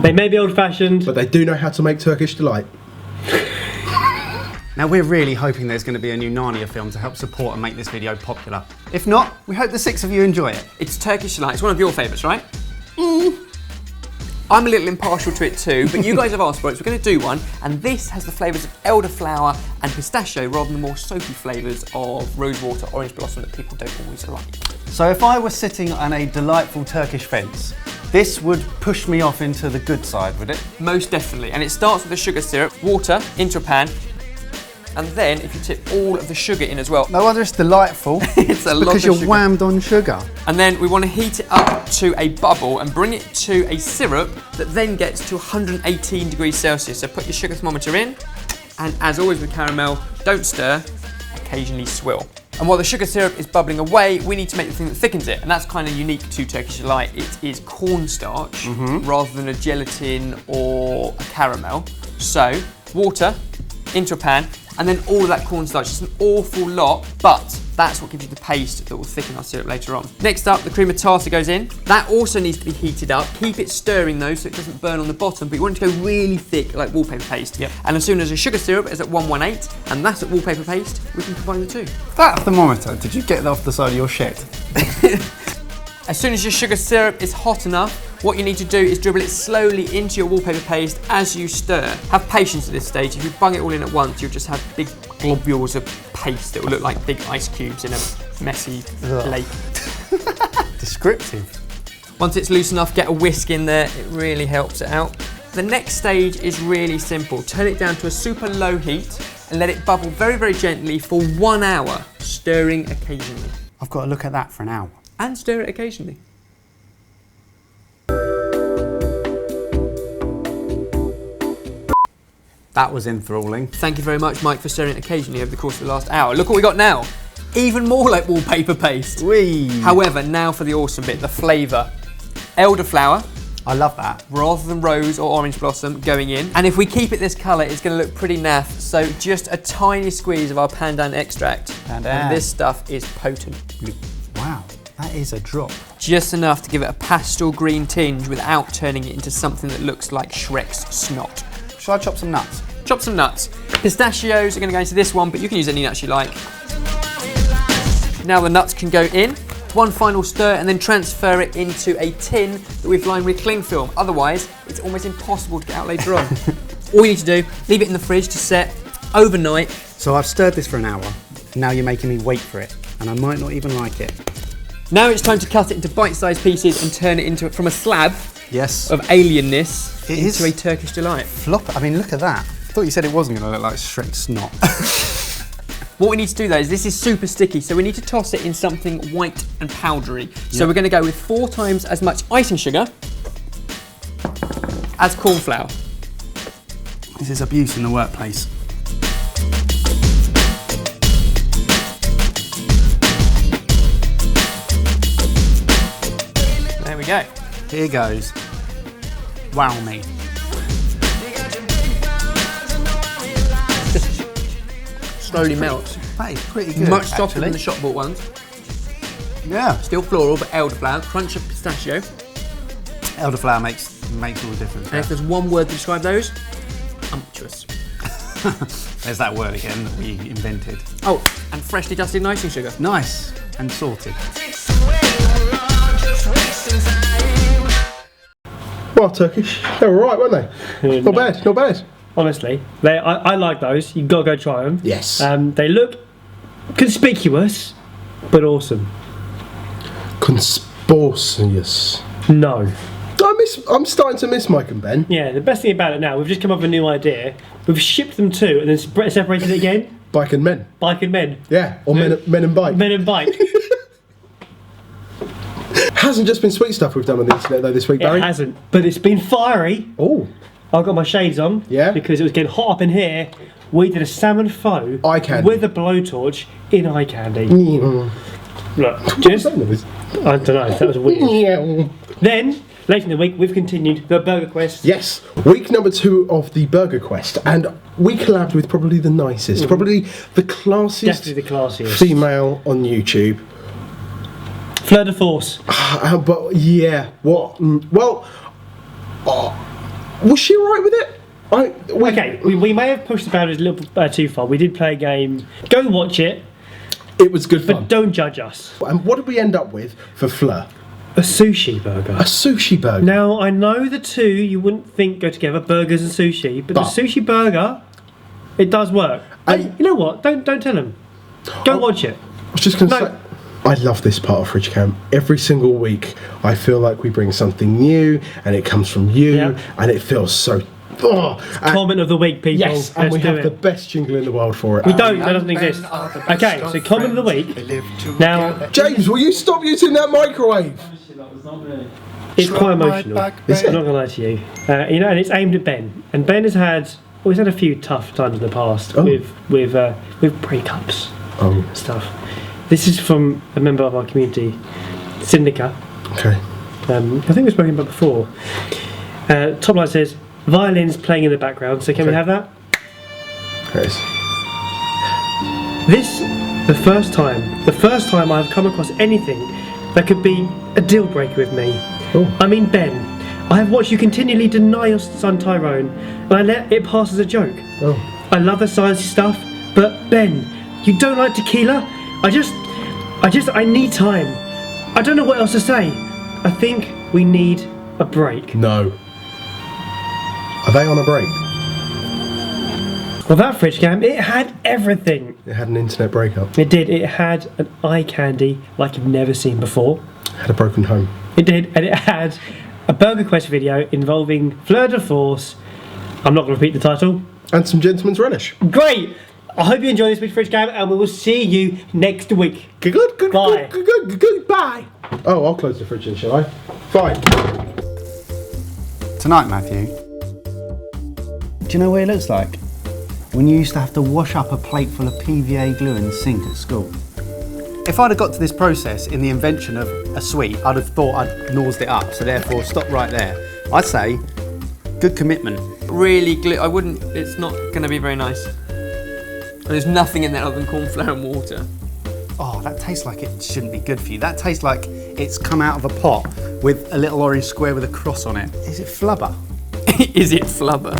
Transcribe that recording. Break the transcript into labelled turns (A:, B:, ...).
A: They may be old-fashioned,
B: but they do know how to make Turkish delight.
C: Now we're really hoping there's going to be a new Narnia film to help support and make this video popular. If not, we hope the 6 of you enjoy it.
D: It's Turkish delight. It's one of your favourites, right? I'm a little impartial to it too, but you guys have asked for it, so we're going to do one. And this has the flavours of elderflower and pistachio rather than the more soapy flavours of rosewater, orange blossom that people don't always like.
C: So if I was sitting on a delightful Turkish fence, this would push me off into the good side, would it?
D: Most definitely. And it starts with the sugar syrup, water into a pan, and then if you tip all of the sugar in as well.
C: No wonder it's delightful.
D: It's a lot
C: because
D: of
C: you're whammed on sugar.
D: And then we want to heat it up to a bubble and bring it to a syrup that then gets to 118 degrees Celsius. So put your sugar thermometer in, and as always with caramel, don't stir, occasionally swill. And while the sugar syrup is bubbling away, we need to make the thing that thickens it, and that's kind of unique to Turkish delight. It is cornstarch rather than a gelatin or a caramel. So water into a pan, and then all of that cornstarch. It's an awful lot, but that's what gives you the paste that will thicken our syrup later on. Next up, the cream of tartar goes in. That also needs to be heated up. Keep it stirring though, so it doesn't burn on the bottom, but you want it to go really thick, like wallpaper paste.
C: Yep.
D: And as soon as the sugar syrup is at 118, and that's at wallpaper paste, we can combine the two.
C: That thermometer, did you get that off the side of your shed?
D: As soon as your sugar syrup is hot enough, what you need to do is dribble it slowly into your wallpaper paste as you stir. Have patience at this stage. If you bung it all in at once, you'll just have big globules of paste that will look like big ice cubes in a messy lake.
C: Descriptive.
D: Once it's loose enough, get a whisk in there. It really helps it out. The next stage is really simple. Turn it down to a super low heat and let it bubble very, very gently for 1 hour, stirring occasionally.
C: I've got to look at that for an hour.
D: And stir it occasionally.
C: That was enthralling.
D: Thank you very much, Mike, for stirring it occasionally over the course of the last hour. Look what we got now. Even more like wallpaper paste.
C: Whee!
D: However, now for the awesome bit, the flavour. Elderflower,
C: I love that.
D: rather than rose or orange blossom, going in. And if we keep it this colour, it's going to look pretty naff. So just a tiny squeeze of our pandan extract.
C: Pandan.
D: And this stuff is potent.
C: Wow, that is a drop.
D: Just enough to give it a pastel green tinge without turning it into something that looks like Shrek's snot.
C: Shall I chop some nuts?
D: Chop some nuts. Pistachios are going to go into this one, but you can use any nuts you like. Now the nuts can go in. One final stir and then transfer it into a tin that we've lined with cling film. Otherwise, it's almost impossible to get out later on. All you need to do, leave it in the fridge to set overnight.
C: So I've stirred this for an hour. Now you're making me wait for it, and I might not even like it.
D: Now it's time to cut it into bite-sized pieces and turn it into, from a slab
C: Yes.
D: of alienness
C: It
D: into
C: is
D: a Turkish delight.
C: Flop. I mean, look at that. I thought you said it wasn't going to look like Shrek's snot.
D: What we need to do though is this is super sticky, so we need to toss it in something white and powdery. So we're going to go with 4 times as much icing sugar as cornflour.
C: This is abuse in the workplace.
D: There we go.
C: Here goes. Wow me.
D: Slowly melts.
C: That is pretty good.
D: Much softer
C: actually.
D: than the shop bought ones.
C: Yeah.
D: Still floral, but elderflower, crunch of pistachio.
C: Elderflower makes all the difference.
D: And if there's one word to describe those, umptuous.
C: There's that word again that we invented.
D: Oh, and freshly dusted icing sugar.
C: Nice and sorted.
B: Well, Turkish, they were right, weren't they? Not bad, not bad.
A: honestly. I like those. You've got to go try them.
B: Yes.
A: They look conspicuous, but awesome.
B: Conspicuous.
A: No.
B: I'm starting to miss Mike and Ben.
A: Yeah, the best thing about it now, we've just come up with a new idea. We've shipped them to and then separated it again.
B: Bike and Men.
A: Bike and Men.
B: Yeah, or Men and Bike.
A: Men and Bike.
B: Hasn't just been sweet stuff we've done on the internet though this week, Barry.
A: It hasn't, but it's been fiery.
B: Oh.
A: I've got my shades on.
B: Yeah.
A: Because it was getting hot up in here. We did a salmon faux
B: eye candy
A: with a blowtorch in eye candy. Look,
B: What's
A: just
B: that noise?
A: I don't know. That was weird.
B: Yeah.
A: Then later in the week, we've continued the Burger Quest.
B: Yes, week number 2 of the Burger Quest, and we collabed with probably the nicest, probably the classiest,
A: Definitely the classiest
B: female on YouTube.
A: Fleur de Force.
B: But yeah, what? Well, Was she alright with it?
A: Okay, we may have pushed the boundaries a little too far. We did play a game. Go watch it,
B: It was good fun.
A: but don't judge us.
B: And what did we end up with for Fleur?
A: A sushi burger.
B: A sushi burger.
A: Now, I know the two you wouldn't think go together, burgers and sushi, but the sushi burger, it does work. And you know what? Don't tell them. Go watch it.
B: I was just going to say, I love this part of Fridge Camp. Every single week, I feel like we bring something new, and it comes from you, and it feels so.
A: Comment of the week, people.
B: Yes, and
A: Let's
B: we
A: do
B: have
A: it.
B: the best jingle in the world for it.
A: We don't. That doesn't exist. Okay, so comment of the week. Now,
B: James, will you stop using that microwave?
A: it's quite emotional. I'm not gonna lie to you. You know, and it's aimed at Ben. And Ben has had a few tough times in the past with breakups and stuff. This is from a member of our community, Syndica.
B: Okay.
A: I think we've spoken about before. Top line says violins playing in the background. So can we have that?
B: Yes.
A: The first time I've come across anything that could be a deal breaker with me.
B: Oh.
A: I mean, Ben, I have watched you continually deny your son Tyrone, and I let it pass as a joke.
B: Oh.
A: I love the sciencey stuff, but Ben, you don't like tequila? I need time. I don't know what else to say. I think we need a break.
B: No. Are they on a break?
A: Well, that Fridge Camp, it had everything.
B: It had an internet breakup.
A: It did. It had an eye candy like you've never seen before.
B: It had a broken home.
A: It did, and it had a Burger Quest video involving fleur de force. I'm not going to repeat the title.
B: And some gentleman's relish.
A: Great! I hope you enjoyed this week's Fridge Camp, and we will see you next week.
B: Good.
A: Bye.
B: Bye. Oh, I'll close the fridge then, shall I? Fine.
C: Tonight, Matthew, do you know what it looks like? When you used to have to wash up a plate full of PVA glue in the sink at school. If I'd have got to this process in the invention of a sweet, I'd have thought I'd nosed it up, so therefore stop right there. I'd say, good commitment.
D: Really it's not going to be very nice. And there's nothing in there other than cornflour and water.
C: Oh, that tastes like it shouldn't be good for you. That tastes like it's come out of a pot with a little orange square with a cross on it. Is it flubber?
D: Is it flubber?